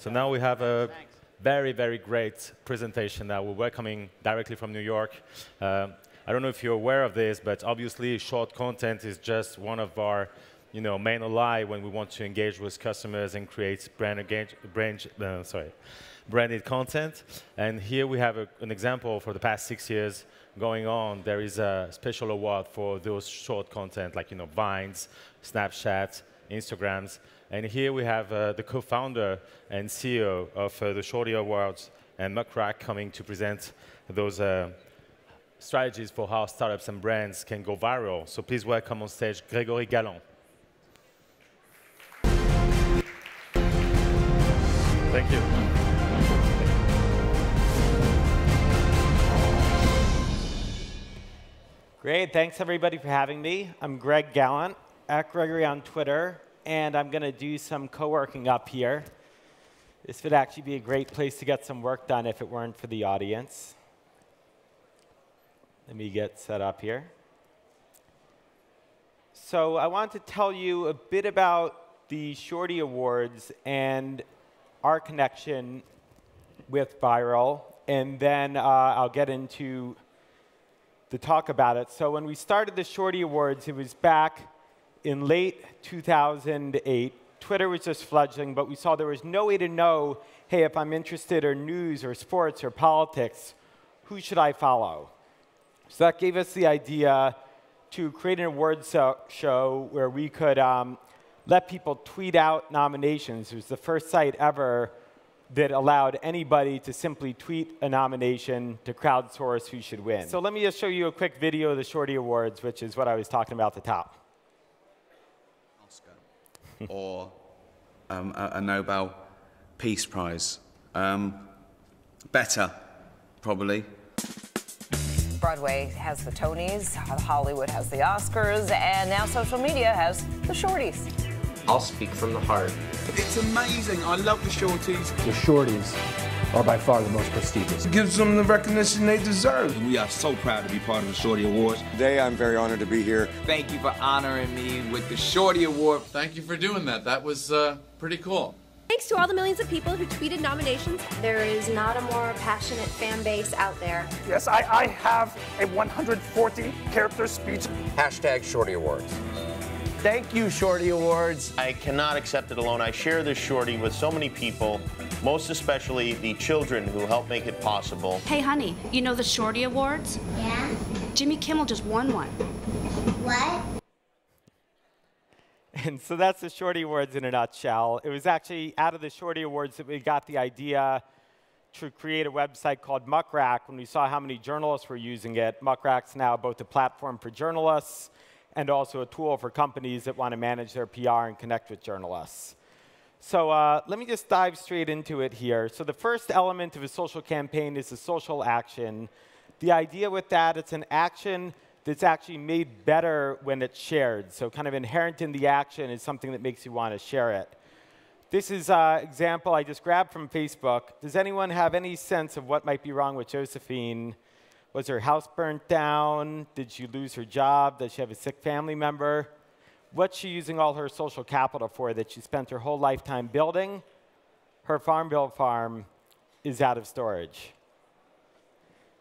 So now we have a very, very great presentation that we're welcoming directly from New York. I don't know if you're aware of this, but obviously short content is just one of our main ally when we want to engage with customers and create branded content. And here we have an example for the past 6 years going on. There is a special award for those short content, like Vines, Snapchat, Instagrams. And here we have the co-founder and CEO of the Shorty Awards and Muck coming to present those strategies for how startups and brands can go viral. So please welcome on stage Gregory Galant. Thank you. Great, thanks everybody for having me. I'm Greg Galant, at Gregory on Twitter, and I'm going to do some co-working up here. This would actually be a great place to get some work done if it weren't for the audience. Let me get set up here. So I want to tell you a bit about the Shorty Awards and our connection with viral, and then I'll get into the talk about it. So when we started the Shorty Awards, it was back in late 2008. Twitter was just fledgling, but we saw there was no way to know, hey, if I'm interested in news or sports or politics, who should I follow? So that gave us the idea to create an awards show where we could let people tweet out nominations. It was the first site ever that allowed anybody to simply tweet a nomination to crowdsource who should win. So let me just show you a quick video of the Shorty Awards, which is what I was talking about at the top. Oscar or a Nobel Peace Prize. Better, probably. Broadway has the Tonys, Hollywood has the Oscars, and now social media has the Shorties. I'll speak from the heart. It's amazing. I love the Shorties. The Shorties are by far the most prestigious. It gives them the recognition they deserve. We are so proud to be part of the Shorty Awards. Today, I'm very honored to be here. Thank you for honoring me with the Shorty Award. Thank you for doing that. That was pretty cool. Thanks to all the millions of people who tweeted nominations. There is not a more passionate fan base out there. Yes, I have a 140-character speech. Hashtag Shorty Awards. Thank you, Shorty Awards. I cannot accept it alone. I share this Shorty with so many people, most especially the children who help make it possible. Hey, honey, you know the Shorty Awards? Yeah? Jimmy Kimmel just won one. What? And so that's the Shorty Awards in a nutshell. It was actually out of the Shorty Awards that we got the idea to create a website called Muck when we saw how many journalists were using it. Muck now both a platform for journalists and also a tool for companies that want to manage their PR and connect with journalists. So let me just dive straight into it here. So the first element of a social campaign is a social action. The idea with that, it's an action that's actually made better when it's shared. So kind of inherent in the action is something that makes you want to share it. This is an example I just grabbed from Facebook. Does anyone have any sense of what might be wrong with Josephine? Was her house burnt down? Did she lose her job? Does she have a sick family member? What's she using all her social capital for that she spent her whole lifetime building? Her Farmville farm is out of storage.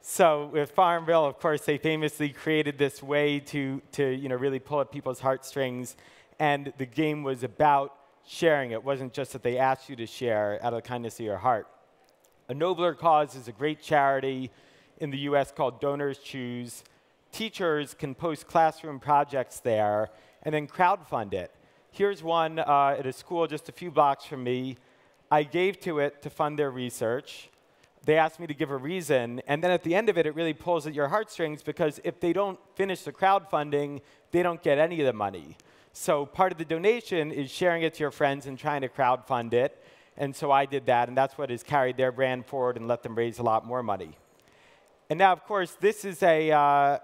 So with Farmville, of course, they famously created this way to really pull at people's heartstrings. And the game was about sharing. It wasn't just that they asked you to share out of the kindness of your heart. A nobler cause is a great charity in the US called Donors Choose. Teachers can post classroom projects there and then crowdfund it. Here's one at a school just a few blocks from me. I gave to it to fund their research. They asked me to give a reason, and then at the end of it, it really pulls at your heartstrings because if they don't finish the crowdfunding, they don't get any of the money. So part of the donation is sharing it to your friends and trying to crowdfund it, and so I did that, and that's what has carried their brand forward and let them raise a lot more money. And now, of course, this is a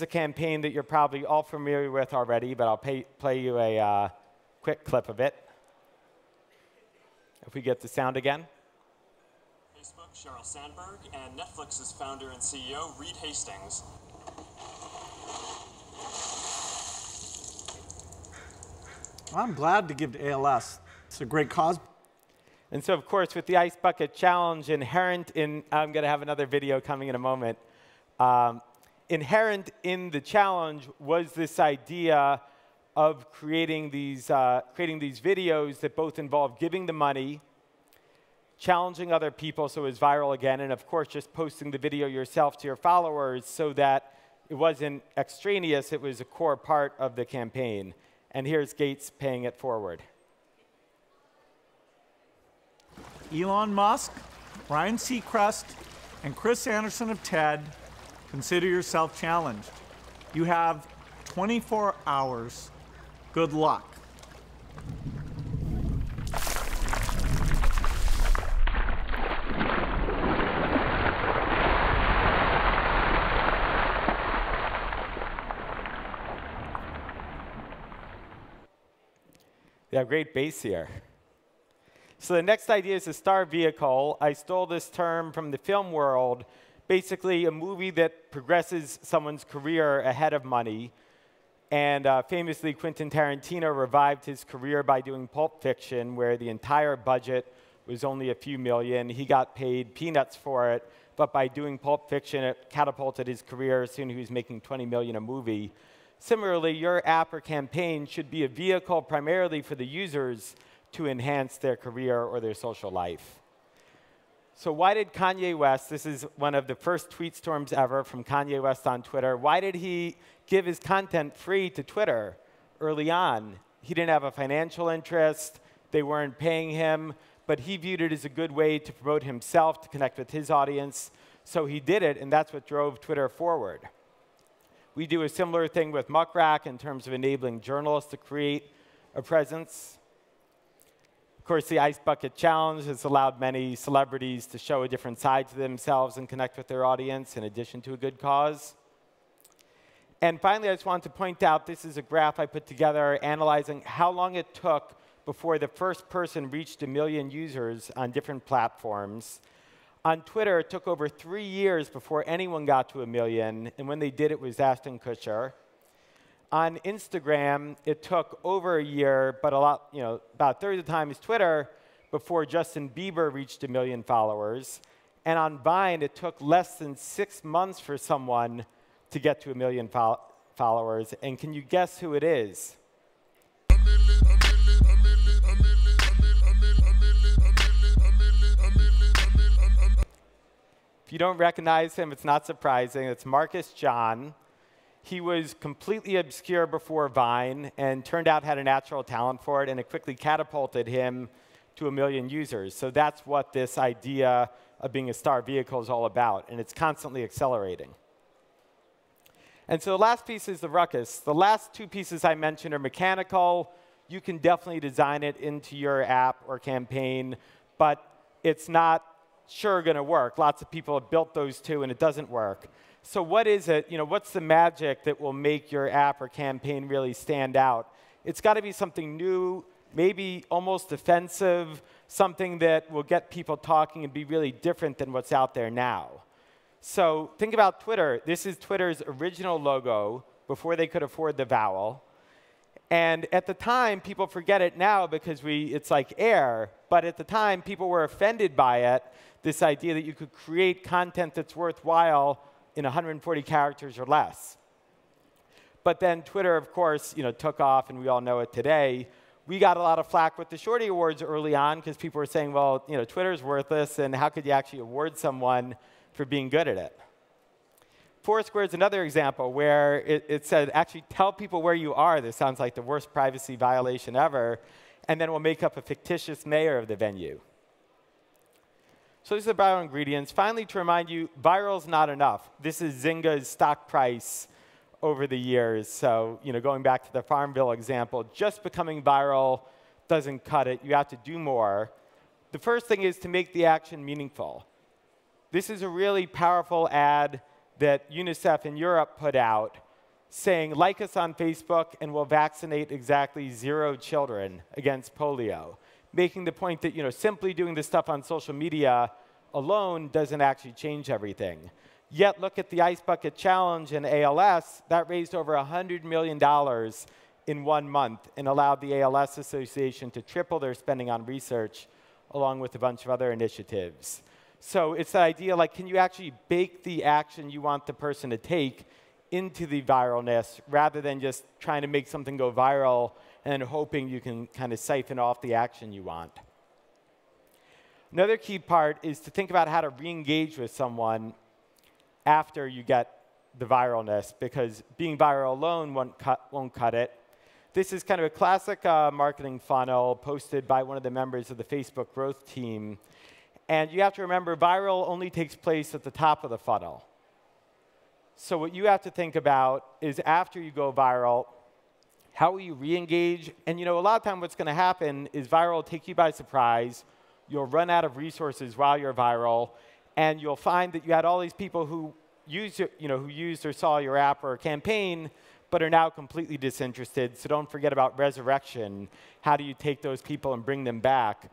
campaign that you're probably all familiar with already, but I'll play you a quick clip of it. If we get the sound again. Facebook, Sheryl Sandberg, and Netflix's founder and CEO, Reed Hastings. I'm glad to give to ALS. It's a great cause. And so, of course, with the Ice Bucket Challenge, inherent in, I'm going to have another video coming in a moment, inherent in the challenge was this idea of creating these videos that both involved giving the money, challenging other people so it was viral again, and of course just posting the video yourself to your followers so that it wasn't extraneous, it was a core part of the campaign. And here's Gates paying it forward. Elon Musk, Ryan Seacrest, and Chris Anderson of TED, consider yourself challenged. You have 24 hours. Good luck. They have great bass here. So the next idea is a star vehicle. I stole this term from the film world. Basically, a movie that progresses someone's career ahead of money. And famously, Quentin Tarantino revived his career by doing Pulp Fiction, where the entire budget was only a few million. He got paid peanuts for it. But by doing Pulp Fiction, it catapulted his career. Soon he was making $20 million a movie. Similarly, your app or campaign should be a vehicle primarily for the users to enhance their career or their social life. So why did Kanye West, this is one of the first tweet storms ever from Kanye West on Twitter, why did he give his content free to Twitter early on? He didn't have a financial interest, they weren't paying him, but he viewed it as a good way to promote himself, to connect with his audience, so he did it, and that's what drove Twitter forward. We do a similar thing with Muck in terms of enabling journalists to create a presence. Of course, the Ice Bucket Challenge has allowed many celebrities to show a different side to themselves and connect with their audience in addition to a good cause. And finally, I just wanted to point out, this is a graph I put together analyzing how long it took before the first person reached 1 million users on different platforms. On Twitter, it took over 3 years before anyone got to 1 million, and when they did, it was Ashton Kutcher. On Instagram, it took over a year, but about a third of the time as Twitter, before Justin Bieber reached 1 million followers. And on Vine, it took less than 6 months for someone to get to 1 million followers. And can you guess who it is? If you don't recognize him, it's not surprising. It's Marcus John. He was completely obscure before Vine and turned out had a natural talent for it, and it quickly catapulted him to 1 million users. So that's what this idea of being a star vehicle is all about, and it's constantly accelerating. And so the last piece is the Ruckus. The last two pieces I mentioned are mechanical. You can definitely design it into your app or campaign, but it's not sure going to work. Lots of people have built those two, and it doesn't work. So what is it? What's the magic that will make your app or campaign really stand out? It's got to be something new, maybe almost offensive, something that will get people talking and be really different than what's out there now. So think about Twitter. This is Twitter's original logo before they could afford the vowel. And at the time, people forget it now because it's like air. But at the time, people were offended by it, this idea that you could create content that's worthwhile in 140 characters or less. But then Twitter, of course, took off, and we all know it today. We got a lot of flack with the Shorty Awards early on because people were saying, well, Twitter's worthless, and how could you actually award someone for being good at it? Foursquare is another example where it said, actually tell people where you are. This sounds like the worst privacy violation ever. And then we'll make up a fictitious mayor of the venue. So these are the viral ingredients. Finally, to remind you, viral is not enough. This is Zynga's stock price over the years. So going back to the Farmville example, just becoming viral doesn't cut it. You have to do more. The first thing is to make the action meaningful. This is a really powerful ad that UNICEF in Europe put out saying, like us on Facebook and we'll vaccinate exactly 0 children against polio, making the point that simply doing this stuff on social media alone doesn't actually change everything. Yet look at the Ice Bucket Challenge and ALS. That raised over $100 million in 1 month and allowed the ALS Association to triple their spending on research along with a bunch of other initiatives. So it's the idea, like, can you actually bake the action you want the person to take into the viralness rather than just trying to make something go viral and hoping you can kind of siphon off the action you want. Another key part is to think about how to re-engage with someone after you get the viralness, because being viral alone won't cut it. This is kind of a classic marketing funnel posted by one of the members of the Facebook growth team. And you have to remember, viral only takes place at the top of the funnel. So what you have to think about is after you go viral, how will you re-engage? And a lot of time what's going to happen is viral will take you by surprise. You'll run out of resources while you're viral. And you'll find that you had all these people who used or saw your app or campaign, but are now completely disinterested. So don't forget about resurrection. How do you take those people and bring them back?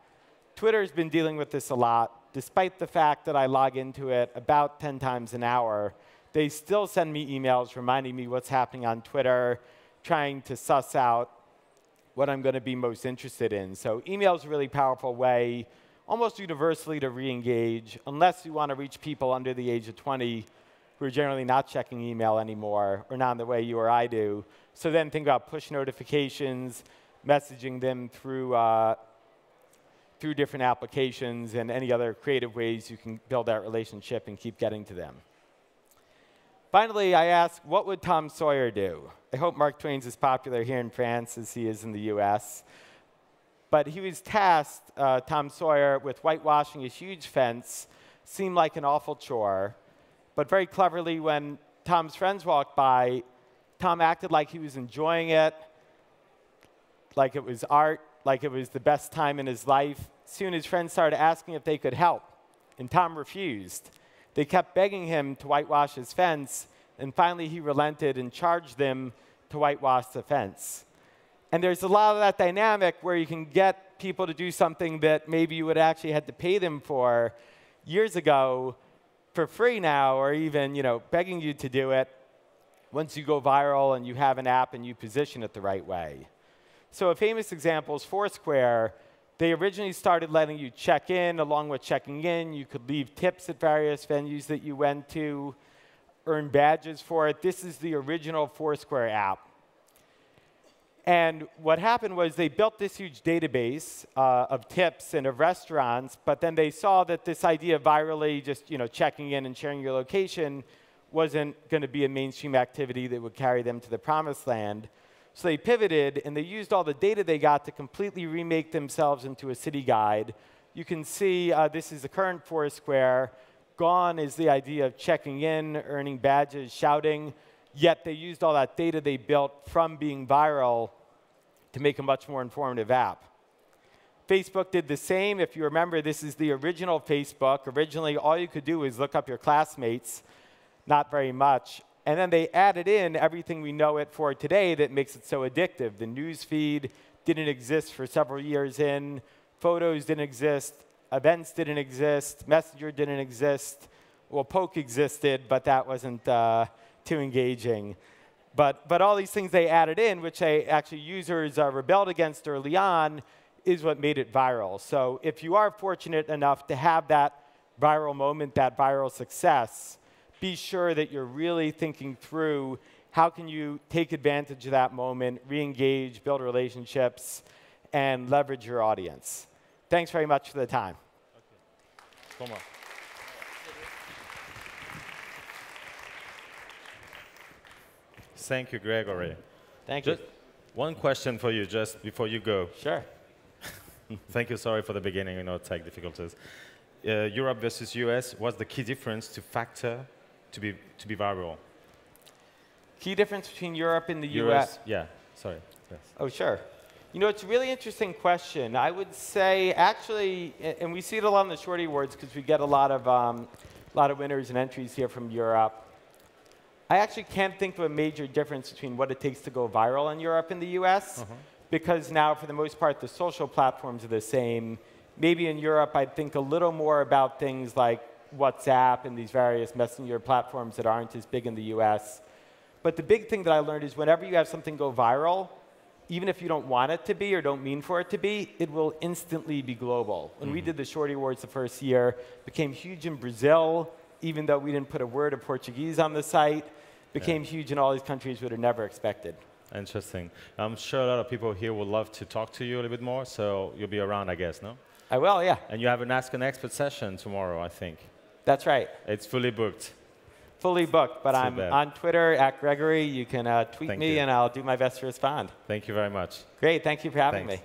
Twitter's been dealing with this a lot. Despite the fact that I log into it about 10 times an hour, they still send me emails reminding me what's happening on Twitter, trying to suss out what I'm going to be most interested in. So email is a really powerful way, almost universally, to re-engage, unless you want to reach people under the age of 20 who are generally not checking email anymore, or not in the way you or I do. So then think about push notifications, messaging them through different applications, and any other creative ways you can build that relationship and keep getting to them. Finally, I asked, what would Tom Sawyer do? I hope Mark Twain's as popular here in France as he is in the US. But he was tasked, Tom Sawyer, with whitewashing a huge fence. Seemed like an awful chore. But very cleverly, when Tom's friends walked by, Tom acted like he was enjoying it, like it was art, like it was the best time in his life. Soon his friends started asking if they could help, and Tom refused. They kept begging him to whitewash his fence, and finally he relented and charged them to whitewash the fence. And there's a lot of that dynamic where you can get people to do something that maybe you would actually had to pay them for years ago for free now, or even begging you to do it once you go viral and you have an app and you position it the right way. So a famous example is Foursquare. They originally started letting you check in. Along with checking in, you could leave tips at various venues that you went to, earn badges for it. This is the original Foursquare app. And what happened was they built this huge database of tips and of restaurants, but then they saw that this idea of virally just checking in and sharing your location wasn't going to be a mainstream activity that would carry them to the promised land. So they pivoted, and they used all the data they got to completely remake themselves into a city guide. You can see this is the current Foursquare. Gone is the idea of checking in, earning badges, shouting. Yet they used all that data they built from being viral to make a much more informative app. Facebook did the same. If you remember, this is the original Facebook. Originally, all you could do was look up your classmates, not very much. And then they added in everything we know it for today that makes it so addictive. The news feed didn't exist for several years in. Photos didn't exist. Events didn't exist. Messenger didn't exist. Well, Poke existed, but that wasn't too engaging. But all these things they added in, which actually users rebelled against early on, is what made it viral. So if you are fortunate enough to have that viral moment, that viral success, be sure that you're really thinking through how can you take advantage of that moment, re-engage, build relationships, and leverage your audience. Thanks very much for the time. Okay. Come on. Thank you, Gregory. Thank you. Just one question for you, just before you go. Sure. Thank you. Sorry for the beginning. Tech difficulties. Europe versus US. What's the key difference to factor to be viral? Key difference between Europe and the US? Yeah. Sorry. Yes. Oh, sure. It's a really interesting question. I would say, actually, and we see it a lot in the Shorty Awards because we get a lot of winners and entries here from Europe. I actually can't think of a major difference between what it takes to go viral in Europe and the US, because now, for the most part, the social platforms are the same. Maybe in Europe, I'd think a little more about things like WhatsApp and these various messenger platforms that aren't as big in the US. But the big thing that I learned is whenever you have something go viral, even if you don't want it to be or don't mean for it to be, it will instantly be global. When we did the Shorty Awards the first year, it became huge in Brazil, even though we didn't put a word of Portuguese on the site. Became huge in all these countries we would have never expected. Interesting. I'm sure a lot of people here would love to talk to you a little bit more, so you'll be around, I guess, no? I will, yeah. And you have an Ask an Expert session tomorrow, I think. That's right. It's fully booked. Fully booked, but I'm on Twitter @Gregory. You can tweet me, and I'll do my best to respond. Thank you very much. Great. Thank you for having me.